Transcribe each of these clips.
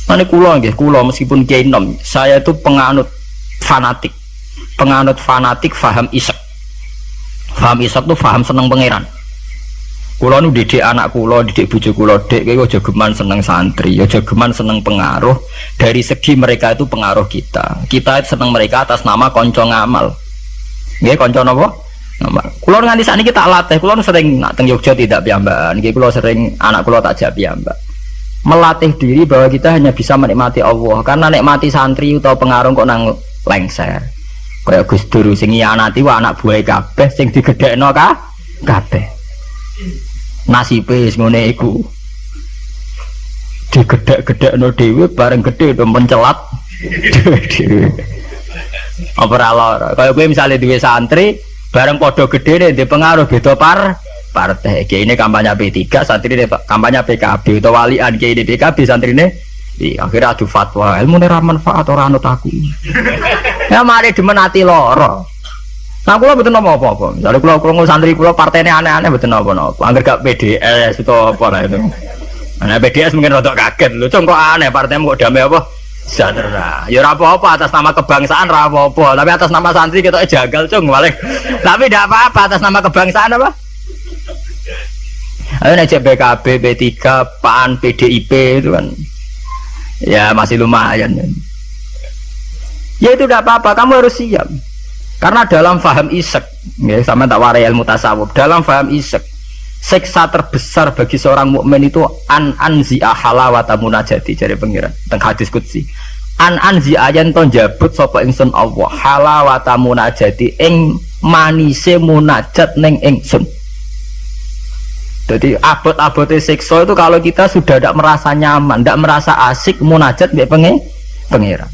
Mane kula nggih, kula meskipun kiai nom, saya itu penganut fanatik. Penganut fanatik faham isek. Faham isek tuh faham seneng pangeran. Kula nu didik anak kula, didik bojo kula, Dek kowe aja geman seneng santri, aja geman seneng pengaruh. Dari segi mereka itu pengaruh kita. Kita seneng mereka atas nama kanca ngamal. Nggih, kanca napa? Ngamal. Kula nganti sakniki tak latih, kula sering nak teng Yogya tidak piyambakan. Nggih kula sering anak kula tak jak piyambak. Melatih diri bahwa kita hanya bisa menikmati Allah, karena nikmati santri atau pengaruh kok nang lengser. Kayak Gus Dur sing nyianati wa anak buah kabeh sing digedhekno kabeh. Nasibe wis ngene iku. Digedhek-gedhekno dhewe bareng gedhe do mencelat dhewe. Apa ora lara. Kaya kowe misale duwe santri bareng padha gedhene ndek pengaruh beda partai. Kiai ini kampanye P3, santri ini kampanye PKB atau walian kiai ini PKB, santri ini akhirnya adu fatwa ilmu ini manfaat orang anut aku. Ya mari dimenati loro. Nah kalau betul apa-apa. Misalnya kalau santri kalau partainya aneh-aneh betul apa-apa. Angger gak PDS atau apa lah itu. Nah PDS mungkin rodok kaget loh. Kok aneh partainya kok damai apa? Sejahtera. Ya apa-apa atas nama kebangsaan apa-apa. Tapi atas nama santri kita jagal cung balik. Tapi tidak apa-apa atas nama kebangsaan apa? Ayo naik BKB, B3, PAN, PDIP itu kan ya masih lumayan ya itu tidak apa-apa, kamu harus siap karena dalam faham isek ya, sama tak warai ilmu tasawuf, dalam faham isek siksa terbesar bagi seorang mukmin itu anzi'a halawata munajati dari pengiran teng hadis qudsi anzi'a yen to njabut sapa ingsun Allah halawata munajati ing manise munajat ning ingsun. Jadi abot-abotnya seksual itu kalau kita sudah tidak merasa nyaman, tidak merasa asik munajat mbek pengiran.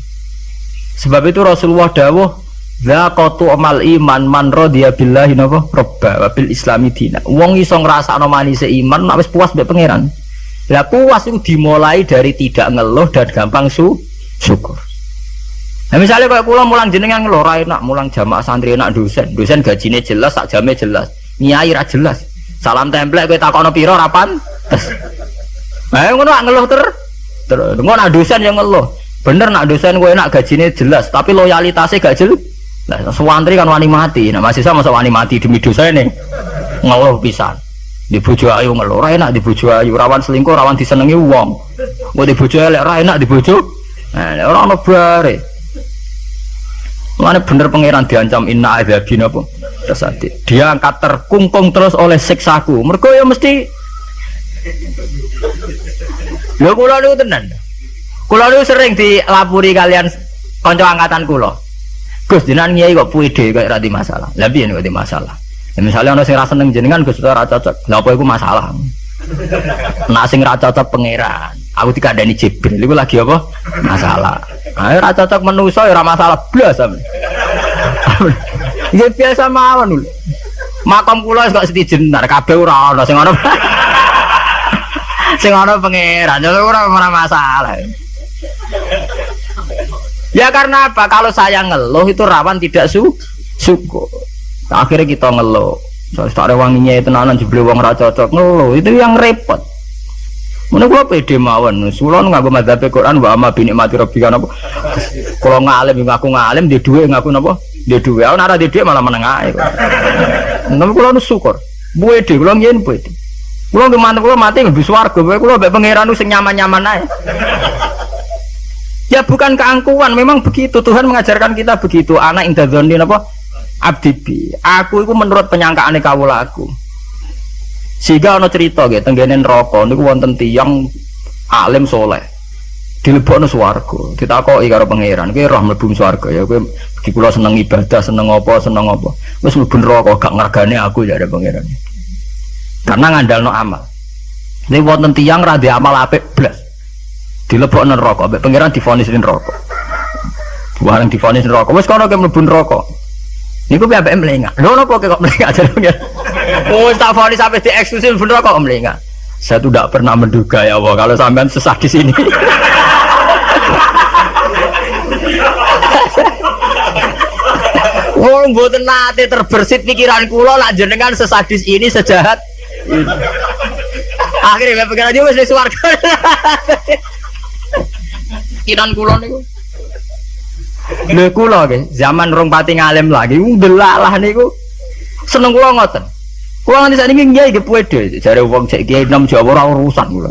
Sebab itu Rasulullah dawuh, "Dzaqatu amal iman man radiya billahi napa robba wa bil islami dina." Wong iso ngrasakno manise iman nek wis puas mbek pengiran. Lah puas itu dimulai dari tidak ngeluh dan gampang syukur. Nah misalnya kayak kula mulang jenengan ngeluh ra enak, mulang jamaah santri enak dosen gajine jelas, sak jame jelas, nyai ra jelas. Salam template kowe takono pira ra pantes. Lah ngono nak ngeluh terus ngono nak dosen yang ngeluh. Bener nak dosen kowe enak gajine jelas, tapi loyalitasnya gak jelas. Lah santri kan wani mati. Nah mahasiswa masa wani mati demi dosane. Ngeluh pisan. Di bojo ayu ngeluh, ra enak di bojo ayu, rawan selingkuh, rawan disenengi wong. Kok di bojo elek ra enak di bojo. Nah, ora ono bare. Mana bener pangeran diancam inna adzabi napa tersati. Dia angkat terkungkung terus oleh siksaku. Mergo ya mesti lho kula niku tenan. Kula niku sering dilapuri kalian kanca angkatan kula. Gus jenengan nyai kok puide kok ra di masalah. Lah piye nek di masalah? Ya misalnya ana sing ra seneng jenengan Gus ora cocok. Lah apa iku masalah? Nek sing ra cocok pangeran. Aku dikandani Jibril iku lagi apa? Masalah. Ayo ra cocok manusa ya ora masalah blas sampe. Ya biasa mawon lho. Makam kula kok setijenar kabeh ora ana sing ana. Sing ana pangeran ora masalah. Ya karena apa? Kalau saya ngeluh itu rawan tidak syukur. Akhirnya kita ngeluh. Terus tak ada wanginya itu nanan jebule wong ra cocok ngeluh. Itu yang repot. Mana gua pede mawon, sulon ngaku madzhab Quran wa amma bi nikmati rabbika napa. Kalau ngalim ngaku ngalim di dhuwit ngaku napa? Di dhuwit. Ana ora di dhuwit malah meneng ae. Napa kula syukur. Pede kula yen pede. Kula mantep kula mati lebih swarga, kula mbek pangeran sing nyaman-nyaman ae. Ya bukan keangkuhan, memang begitu Tuhan mengajarkan kita begitu. Anak indadzoni napa? Abdi. Aku itu menurut penyangkaane kawula aku. Sehingga ana cerita nggih tenggene neraka niku wonten tiyang alim soleh. Dilebokno swarga. Ditakoki karo pangeran, "Kowe roh mlebu swarga ya kowe iki kula seneng ibadah, seneng apa? Wis mlebu neraka gak ngargane aku ya ada pangeran." Karena ngandalno amal. Nek wonten tiyang ra ndek amal apik blas. Dilebokno neraka, mbek pangeran divonis neraka. Bareng divonis neraka, wis kono ke mlebu neraka. Niku piye ambek mlengak. Lho napa kok mlengak jare pangeran? Oh, tak vonis sampai dieksklusif bener kok melingkar. Saya tuh tidak pernah menduga ya Allah kalau sampean sesat di sini. Oh, mboten nate terbersit pikiran kula lak jenengan sesadis ini sejahat ini. Akhirnya pikiran dia wis swarga. Kiran kula niku. Lho kula nggih, zaman rong pati ngalim lagi ndelalah niku. Seneng kula ngoten. Kula nganti sakniki nggih nggih pede, jare wong cek kiai nom Jawa ora urusan kula.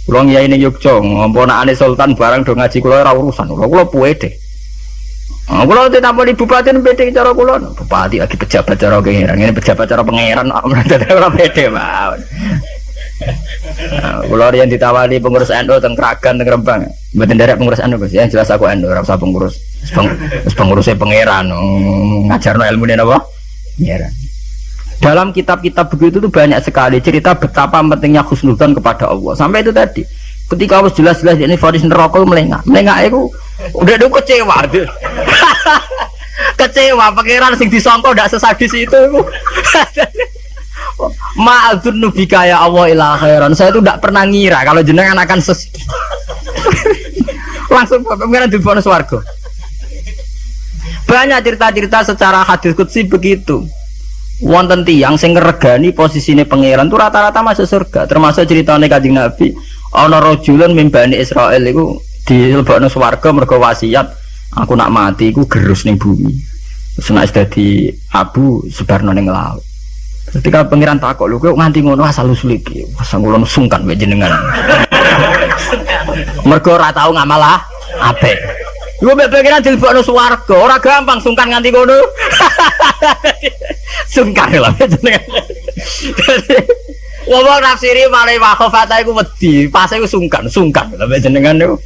Kula ngiyai ning Yogya, ngomponakane sultan barang do ngaji kula ora urusan. Kula pede. Kula ditamoni bupati pede cara kula. Bupati lagi pejabat cara pangeran, ngene pejabat cara pangeran ora pede mawon. Kula riyen ditawani pengurus NU teng Kragan teng Rembang. Mboten nderek pengurus NU Gus, ya jelas aku NU ora usah pengurus. Wis penguruse pangeran ngajarno ilmune napa? Pangeran. Dalam kitab-kitab begitu tuh banyak sekali cerita betapa pentingnya husnudzon kepada Allah. Sampai itu tadi, ketika harus jelas-jelas ini vonis neraka melengak itu udah kecewa. Kecewa pangeran sing disangka ndak sesadis itu. Ma'adzun nubika ya Allah ila khairan. Saya itu tidak pernah ngira kalau jenengan akan langsung pangeran dibono swarga. Banyak cerita-cerita secara hadis qudsi begitu. Wonten tiyang sing ngregani posisine pangeran tuh rata-rata masuk surga. Termasuk ceritane Kanjeng Nabi, ana rajulun min Bani Israil iku dilebokno swarga mergo wasiat, aku nak mati iku gerus ning bumi. Terus nek dadi abu sebarno ning laut. Ketika pangeran takok lho kok nganti ngono asal usul iki. Asal kula sungkan wae jenengan. Mergo ora tau ngamal apik. Lu pangeran dilebokno swarga, ora gampang sungkan nganti ngono. Sungkan lho jenengan. Wong nafsiri male wakhofata iku wedi, pas iku sungkan lho jenengan niku.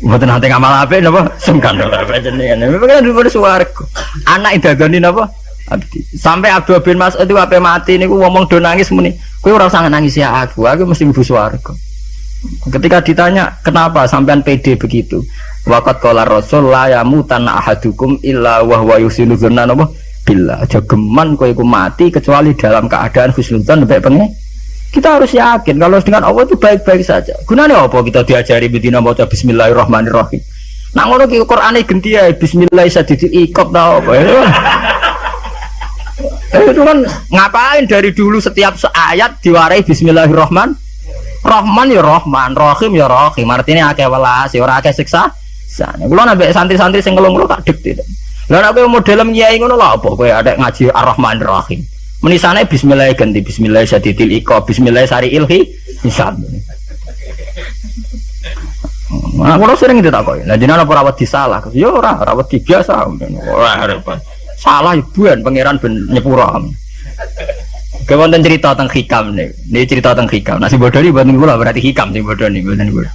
Mboten nate ngamal apik napa sungkan lho jenengan. Pangeran dilebokno swarga. Anak idagani napa? Abdi. Sampai Abdul bin Mas'ud itu ape mati niku ngomong do nangis muni. Kowe ora usah nangis ya aku mesti mlebu swarga. Ketika ditanya kenapa sampean pede begitu? Waqat qala Rasul la yamutan ahadukum illa wa huwa yusinu dzanna napa billah. Aja geman kowe iku mati kecuali dalam keadaan husnudzan mbek pengen. Kita harus yakin kalau dengan Allah itu baik-baik saja. Gunane apa kita diajari bedina maca bismillahirrahmanirrahim. Nak ngono ki Qur'ane genti ya bismillah sadidil iqab ta apa. Itu kan ngapain dari dulu setiap ayat diwarai bismillahirrahmanirrahim. Rahman ya Rahman, Rahim ya Rahim. Artinya akeh welas, ora akeh siksa. Sane kula nambah santri-santri sing ngelung-ngelung tak dikte. Lah nek kowe model kiai ngono lho apa kowe ada ngaji Ar-Rahman Ar-Rahim. Menisane bismillah ganti bismillah sadidil iqab, bismillah sariil hisab. Nah, kula sering ditakoki. Lah jenengan apa rawat disalah? Ya ora, rawat biasa. Ora repot. Salah ibuan pangeran ben nyepura. Kewonten cerita tentang hikam nih. Ini cerita tentang hikam. Nasi bodoni buatan gula berarti hikam sih bodoni buatan gula.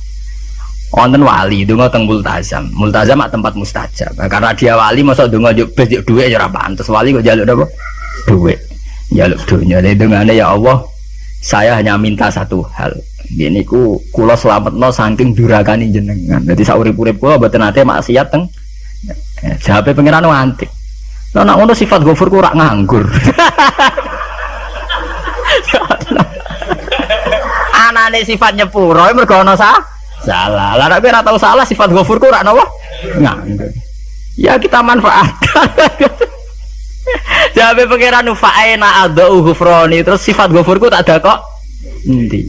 Wonten wali donga teng multazam. Multazam mak tempat mustajab. Karena dia wali masa donga juk duit ya ora pantes. Wali kok njaluk napa? Duit. Njaluk dunya. Dongane ya Allah, saya hanya minta satu hal. Gini ku kula slametno saking durakane jenengan. Dadi sak urip-urip kula mboten nate maksiat teng. Jawabe pangeran antik. Lah nek ngono sifat ghafur ku ora nganggur. Anane sifat nyepuro mergo ana salah. Lah nek ora tau salah sifat ghafur ku ora napa? Nganggur. Ya kita manfaatkan. Jawabe pangeran fa'ina adau ghufrani terus sifat ghafur ku tak ada kok. Endi?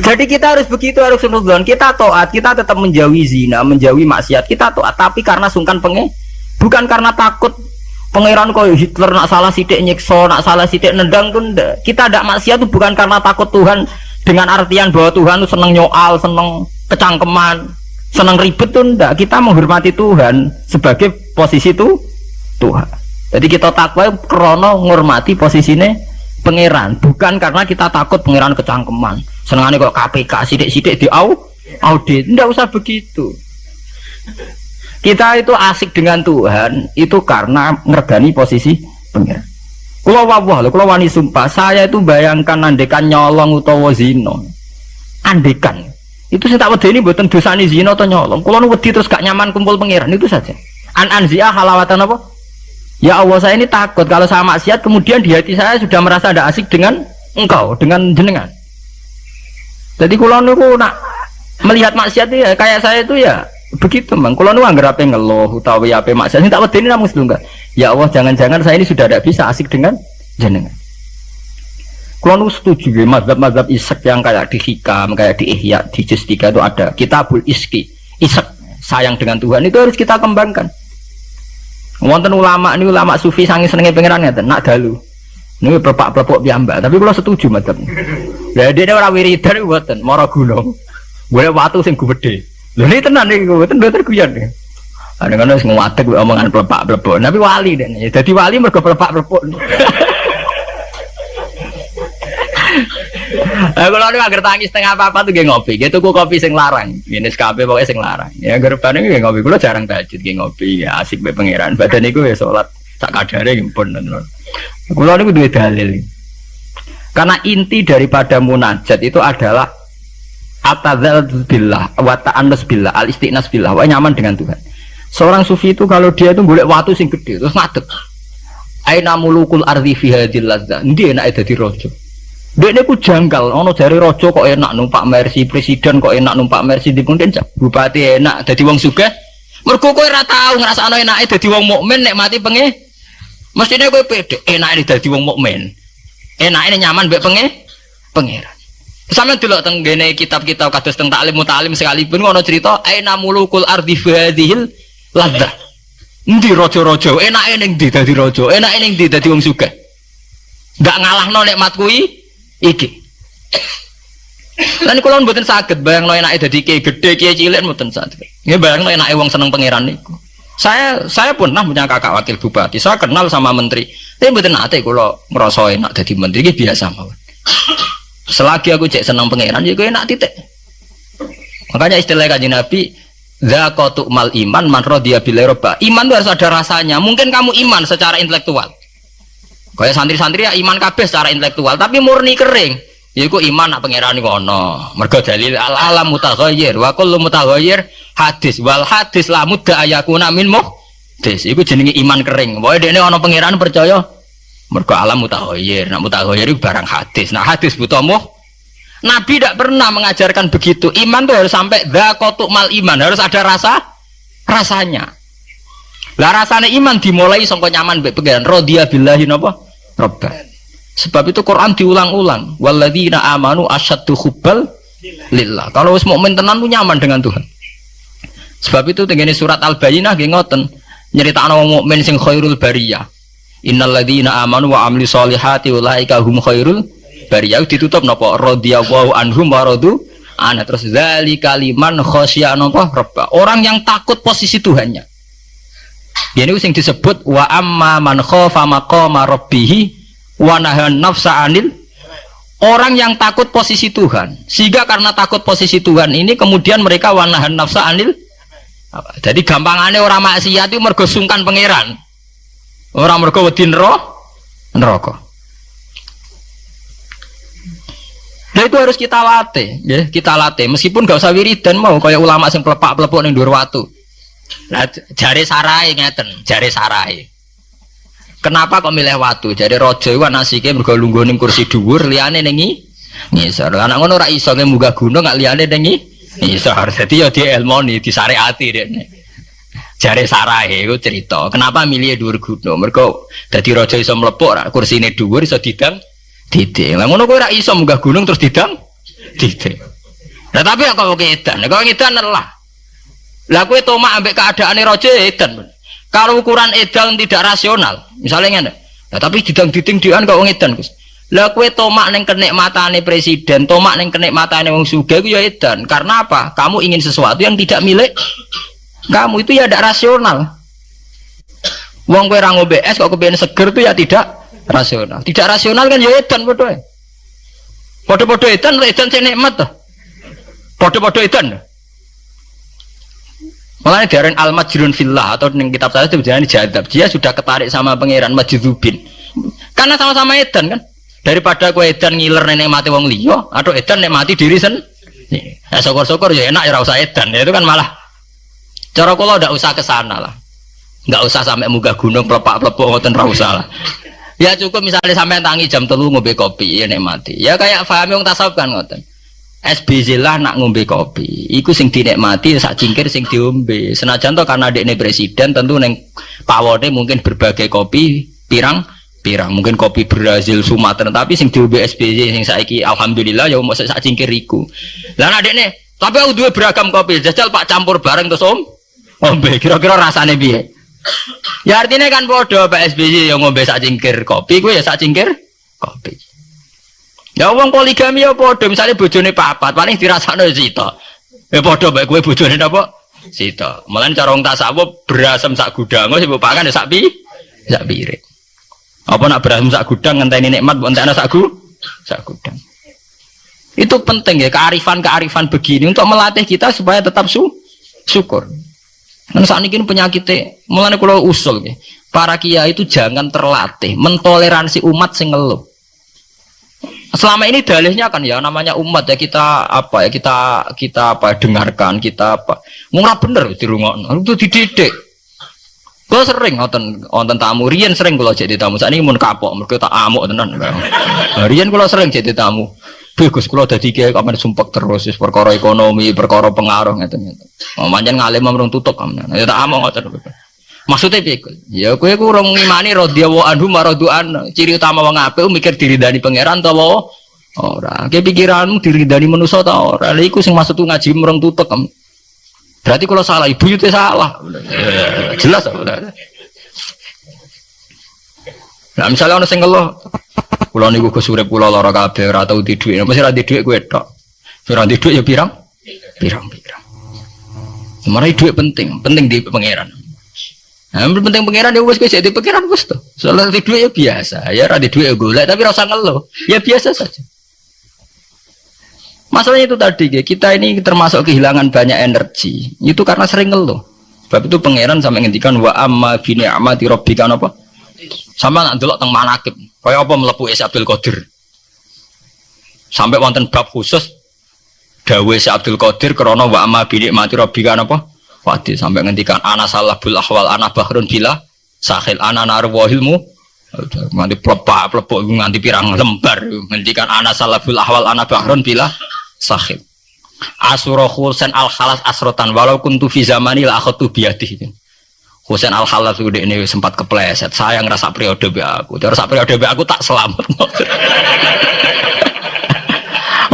Jadi kita harus begitu, harus sunudzon. Kita taat, kita tetap menjauhi zina, menjauhi maksiat. Kita taat tapi karena sungkan bukan karena takut pangeran koyo Hitler nak salah sidik nyiksa, nak salah sidik nendang pun kita tidak maksiat itu bukan karena takut Tuhan dengan artian bahwa Tuhan itu seneng nyoal, seneng kecangkeman, seneng ribet tuh ndak. Kita menghormati Tuhan sebagai posisi itu Tuhan. Jadi kita takwa karena menghormati posisinya pangeran, bukan karena kita takut pangeran kecangkeman. Senengane kok KPK sidik-sidik di audit, ndak usah begitu. Kita itu asik dengan Tuhan itu karena ngergani posisi pangeran. Kula wawah lho, kula wani sumpah, saya itu bayangkan andekan nyolong utawa zina. Andekan. Itu sing tak wedeni mboten dosane zina atau nyolong. Kula nu wedi terus gak nyaman kumpul pangeran itu saja. Anzia halawatan apa? Ya Allah, saya ini takut kalau saya maksiat kemudian di hati saya sudah merasa tidak asik dengan engkau, dengan jenengan. Jadi kula niku nak melihat maksiat ya kayak saya itu ya begitu Bang. Kula nu anggere ape ngeluh utawi ape maksiat tak wedeni namung sedungga. Ya Allah, jangan-jangan saya ini sudah tidak bisa asik dengan jenengan. Kalau nu setuju ya mazhab-mazhab isek yang kayak di Hikam, kayak di Ihya, di Juz 3 itu ada Kitabul Iski, isek sayang dengan Tuhan itu harus kita kembangkan. Wonten ulama ini ulama sufi sangi senenge pangeran ngeten nak dalu. Ini pepak-plepok piyambak, tapi kalau setuju mazhab. Lah dene ora wiridan mboten, mara gunung. Golek watu sing gede. Lho ini tenan iki mboten guyon. Kadang-kadang wis nguwatek omongan pepak-plepok, tapi wali dene. Dadi wali mergo pepak-plepok. Kalau ini agar tangis setengah apa tuh gak ngopi, gitu ku kopi sing larang, ini SKP pokoknya sing larang. Ya gerbang ini gak ngopi, kalau jarang tahajud gak ngopi, ya asik be pangeran. Badan itu ya sholat tak kadare gimpun. Kalau ini dua dalil. Karena inti daripada munajat itu adalah atadzal billah, wa ta'annus billah, al istiqnas billah, wa nyaman dengan Tuhan. Seorang sufi itu kalau dia itu golek watu sing gede terus ngadeg. Aina mulukul ardi fi hadhil ladzah. Ndi enak dadi raja. Dekne ku janggal, ono jare raja kok enak numpak Mercy, presiden kok enak numpak Mercy, dipundhen bupati enak dadi wong sugih. Mergo kowe ora tau ngrasakno enake dadi wong mukmin nek mati penge. Mestine kowe pede enake dadi wong mukmin. Enake nyaman mbek pangeran. Sampeyan delok teng ngene kitab-kitab kados teng taklim mutalim sekalipun ono cerita aina mulukul ardi hadhil ladzah. Endi raja-raja enake ning ndi dadi raja, enake ning ndi dadi wong sugih. Ndak ngalahno nikmat kuwi iki. Lan kula mboten saged bayangno enake dadi kiai gedhe, kiai cilik mboten saged. Nggih bayangno enake wong seneng pangeran niku. Saya pernah punya kakak wakil bupati. Saya kenal sama menteri. Tapi mboten nate kula ngrasa enak dadi menteri iki biasa mawon. Selagi aku cek seneng pangeran ya enak titik. Makanya istilah Kanjeng Nabi zaqatu mal iman man radiya billahi robba. Iman itu harus ada rasanya. Mungkin kamu iman secara intelektual. Kayak santri-santri ya iman kabeh secara intelektual, tapi murni kering. Yaiku iman nak pangeran iku ana. Mergo dalil al-alam mutaghayyir wa kullu mutaghayyir hadis wal hadis la mudda ayakuna min muhdis. Iku jenenge iman kering. Pokoke dene ana pangeran percaya mergo alam mutaghayyir. Nak mutaghayyir iku barang hadis. Nah hadis butuh Nabi tidak pernah mengajarkan begitu. Iman tuh harus sampai dzaqatu mal iman, harus ada rasanya. Lah rasane iman dimulai sangka nyaman mbek pangeran radhiya billahi napa robba. Sebab itu Quran diulang-ulang walladzina amanu asyaddu hubbal lillah. Kalau wis mukmin tenan ku nyaman dengan Tuhan. Sebab itu tengene surat Al-Bayyinah nggih ngoten nyeritakno wong mukmin sing khairul bariyah. Innalladzina amanu wa amilus solihati ulaika hum khairul bariyah. Ditutup napa radhiyallahu anhum wa radu ana terus zalika liman khasyya napa robba. Orang yang takut posisi Tuhannya. Ini yang disebut wa amma man khafa maqama rabbih wa nahan nafsa anil. Orang yang takut posisi Tuhan, sehingga karena takut posisi Tuhan ini kemudian mereka wa nahan nafsa anil. Jadi gampangane orang maksiat itu mergo sungkan pangeran. Orang mergo wedi neraka. Nah itu harus kita latih, ya, kita latih meskipun gak usah wiridan mau kayak ulama sing pelepak-pelepok ning dhuwur watu. Nah, jare sarai ngeten, jare sarai. Kenapa kok milih watu? Jare raja iku nasike mergo lungguh ning kursi dhuwur, liyane ning ngisor. Lah nek ngono ora iso munggah gunung gak liyane ning ngisor. Dadi ya dielmoni, disyariati dekne. Jare sarai iku cerita. Kenapa milih dhuwur gunung? Mergo dadi raja iso mlepuk kursine dhuwur iso didang didik. Lah ngono kowe ora iso munggah gunung terus didang didik. Lah tapi kok ngedan lah. Lah kowe tomak ambek keadaane raja edan. Kalau ukuran edan tidak rasional, misalnya ngene. Lah tapi didang-diding dhewean kok edan, Gus. Lah kowe tomak ning kenikmatane presiden, tomak ning kenikmatane wong sugih ku ya edan. Karena apa? Kamu ingin sesuatu yang tidak milik kamu, itu ya tidak rasional. Wong kowe ra ngombe es kok kepengin seger itu ya tidak rasional. Tidak rasional kan ya edan padha. Padha-padha edan sing nikmat to. Padha-padha edan. Makanya diaran al-majrun fillah atau ning kitab saya itu jangan dijadab. Dia sudah ketarik sama pangeran majdzubin. Karena sama-sama edan kan. Daripada kowe edan ngiler nek mati wong liya atau edan nek mati diri sendiri. Nah, syukur-syukur ya enak ya ora usah edan. Ya, itu kan malah cara kula ndak usah ke sana lah. Ndak usah sampai munggah gunung plepak-plepok ngoten ra usah lah. Ya cukup misalnya sampai tangi jam 3 ngombe kopi ya nek mati. Ya kayak paham wong tasawuf kan ngoten. SBZ lah nak ngombe kopi, iku sing dinikmati sak cingkir sing diombe. Senajan to karena dekne presiden tentu neng pawone mungkin berbagai kopi pirang pirang. Mungkin kopi Brazil Sumatera, tapi sing diombe SBY sing saiki alhamdulillah ya mosok sak cingkir iku. Lah adekne, tapi aku duwe beragam kopi, jajal Pak campur bareng terus ombe. Kira-kira rasane piye? Ya artinya kan padha Pak SBY yang ngombe sak cingkir kopi, kowe ya sak cingkir kopi. Ya wong poligami ya padha, misale bojone papat, paling dirasakno sita. Ya padha bae kowe bojone napa? Sita. Malah cara wong tasawuf berasem sak gudang, sing mbok pangan ya sak piring. Apa nak berasem sak gudang ngenteni nikmat mbok entekno sak gudang. Itu penting ya, kearifan begini untuk melatih kita supaya tetap syukur. Dan saat ini penyakitnya, mulanya kalau usul ya, para kiai itu jangan terlatih mentoleransi umat sing ngeluh. Selama ini dalihnya kan ya namanya umat ya kita apa ya kita apa dengarkan kita apa murah bener dirungokno itu dididik. Kalau sering nonton tamu riyen sering kalau jadi tamu saat ini mun kapok mergo tak amuk tenan. Riyen kalau sering jadi tamu. Bagus kalau dadi kiai kok men sumpek terus wis perkara ekonomi, perkara pengaruh ngeten-ngeten. Pancen ngalim merung tutup kamen. Ya tak amuk ngoten. Maksudnya piye? Ya kowe ku urung ngimani radhiyallahu anhu maradu'an. Ciri utama wong apik mikir diridani pangeran ta wae ora. Ke pikiranmu diridani manusa ta ora. Lha iku sing maksud ngaji merung tutup. Berarti kalau salah ibu itu salah. Jelas apa? Nah misalnya ana sing ngeluh kula niku Gus urip kula lara kabeh ora tau di dhuwit. Mesti ra di dhuwit kowe tok. Ora di dhuwit ya pirang. Sebenarnya dhuwit penting di pangeran. Nah, penting pangeran ya wis kowe di pangeran wis to. Soal di dhuwit ya biasa. Ya ra di dhuwit ya golek tapi ora usah ngeluh. Ya biasa saja. Masalahnya itu tadi kita ini termasuk kehilangan banyak energi. Itu karena sering ngeluh. Sebab itu pangeran sampai ngendikan wa amma bi ni'mati rabbika apa? Sama nak delok teng manakib. Kaya apa mlebu Syekh Abdul Qadir. Sampai wonten bab khusus dawuh Syekh Abdul Qadir krana wa amma bi ni'mati rabbika apa? Wadi sampai ngendikan ana salahul ahwal ana bahrun bila sahil ana narwahilmu nganti plepok nganti pirang lembar ngendikan ana salahul ahwal ana bahrun bila sahil asura Husain al khalas asrotan walau kuntu fi zamani la akhatu biyadihi. Husain al khalas udah ini sempat kepleset saya ngerasa periode be aku terus periode be aku tak selamat.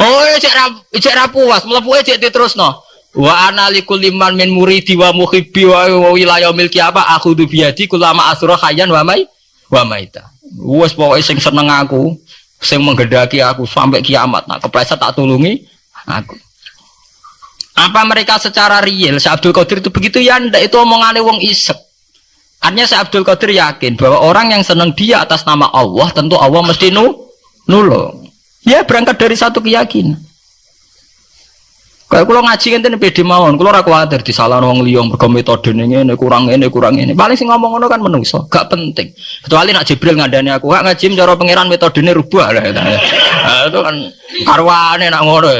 Oh cek ra puas mlebu cek diterusno. Wa ana likulli man min muridi wa muhibbi wa wilayah milki apa aku du biadi kulama asra hayyan wa maita. Wes pokoke sing seneng aku, sing menggedaki aku sampai kiamat. Nak kepleset tak tulungi aku. Apa mereka secara real Syekh Abdul Qadir itu begitu ya ndak itu omongane wong isek. Artinya Syekh Abdul Qadir yakin bahwa orang yang senang dia atas nama Allah tentu Allah mesti nulung. Ya berangkat dari satu keyakinan. Kayak kalau ngaji ngenten pede mawon, kalau ora kuwatir disalahno wong liya mergo metodene ngene kurang ngene. Paling sing ngomong ngono kan menungso, gak penting. Kecuali nak Jibril ngandani aku, gak ngaji cara pangeran metodene rubah lah. Itu kan karwane nak ngono.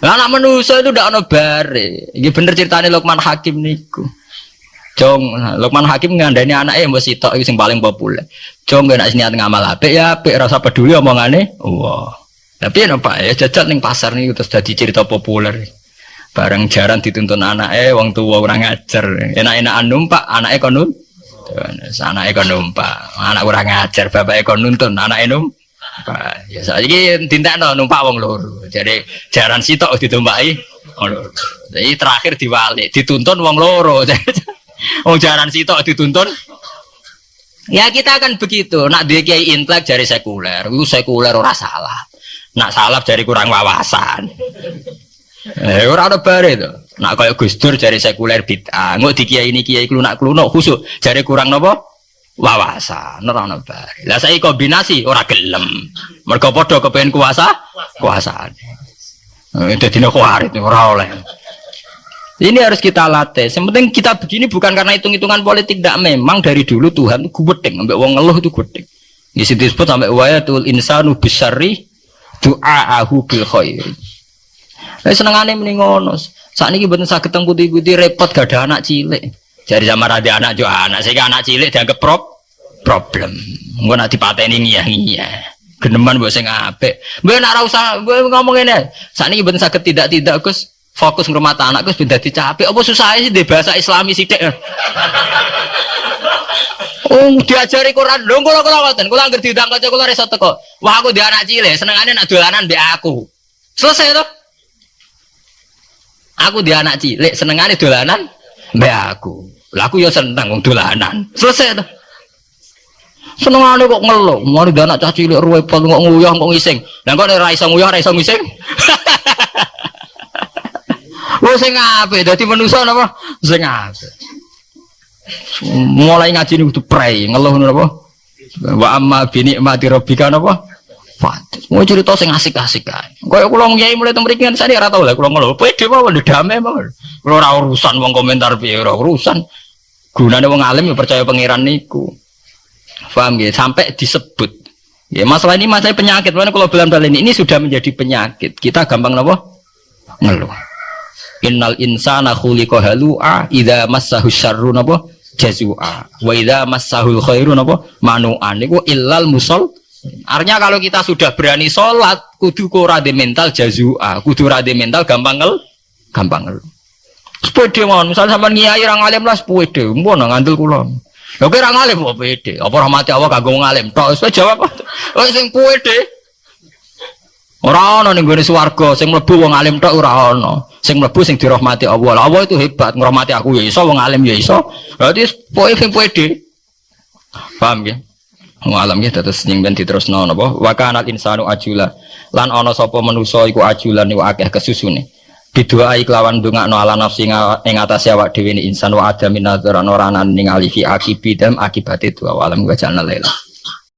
Lah nak menungso itu ndak ono bare. Iki bener ceritane Luqman Hakim niku. Jong, Luqman Hakim ngandani anake mbok sitok iki sing paling populer. Jong nek niat ngamal apik ya apik, ora usah peduli omongane. Wah. Tapi Pak ya jajal ning pasar nih terus jadi cerita populer. Bareng jaran dituntun anake wong tuwa ora ngajar. Enak-enakan numpak anake kon anake kon numpak. Anak ora ngajar bapake kon nuntun anake numpak. Ya saiki dintekno numpak wong loro. Jadi jaran sitok ditumpaki wong loro. Jadi terakhir diwalik dituntun wong loro. Wong jaran sitok dituntun. Ya kita akan begitu. Nak duwe kiai intelek jare sekuler. Iku sekuler ora salah. Nak salaf jari kurang wawasan. Ora ada bare to. Nak kaya Gus Dur jari sekuler bid'ah. Engko di kiai ini kiai klunak-klunuk khusuk jari kurang napa? Wawasan. Ora ana bare. Lah saiki kombinasi ora gelem. Mergo padha kepengin kuasaan. Dadine khawarit ora oleh. Ini harus kita latih. Yang penting kita begini bukan karena hitung-hitungan politik, tidak. Memang dari dulu Tuhan itu gudeg, sampai wong ngeluh itu gudeg. Di situ disebut sampai wayatul insanu bisyarri du'aahu bil khair. Lah senengane muni ngono. Sakniki mboten saged teng putih-putih repot gak ada anak cilik. Jari sama rada anak jo anak, sehingga anak cilik dianggap problem. Engko nek dipateni ngiyah-ngiyah. Geneman mbok sing apik. Mbok nek ora usah ngomong ngene. Sakniki mboten saged tidak Gus. Fokus ngurmat anak Gus ben dadi capek. Apa susahe sih di bahasa Islami sithik. Diajari Quran lho kula ngoten. Kula anggere diundang kanca kula iso teko. Wah aku di anak cilik, senengane nak dolanan mbek aku. Selesai to. Aku di anak cilik, senengane dolanan mbek aku. Lah aku ya seneng wong dolanan. Selesai to. Senengane kok ngeluh, mari di anak cah cilik repot kok nguyah kok ngising. Lah kok ora iso nguyah, ora iso ngising. Wong sing apik dadi manusa napa? Sing apik. Mulai ngaji niku kudu prei, ngeluh napa? Wa amma bi nikmati rabbika napa? Fatis. Mau cerita sing asik-asik kae. Kaya kula ngyai mulai teng mriki kan sane ora tau lah kula ngeluh. Pede mawon damai mawon. Kula ora urusan wong komentar piye ora urusan. Gunane wong alim ya percaya pangeran niku. Paham nggih? Sampai disebut. Ya masalah ini masalah penyakit. Makanya kalau bilang ini sudah menjadi penyakit. Kita gampang napa? Ngeluh. Innal insana khuliqa halu'a idza massahu syarru napa jazua wa idza massahul khairu napa manu'an niku illal musall. Artinya kalau kita sudah berani salat kudu ora de mental jazua, kudu ora de mental gampang ngel. Sepede mawon, misal sampean ngiyai ra ngalim lah sepede, mbon ngandel kula. Lha kok ra ngalim kok pede, apa rahmati Allah kanggo ngalim tok wis jawab. Oh sing pede. Ora ana ning gone swarga sing mlebu wong alim tok ora ana. Sing mlebu sing dirahmati Allah. Allah itu hebat, ngrahmati aku ya iso, wong alim ya iso. Berarti pokoke sing pede. Paham nggih? Wong alim nggih terus sing ben diterusno napa? Wa kanal insanu ajula. Lan ana sapa manusa iku ajulan niku akeh kesusune. Biduai kelawan ndongakno ala nafsi ing atase awak dhewe ni insan wa adamin nadzaran ora ningali fi akibidam akibate dua alam wa jalna laila.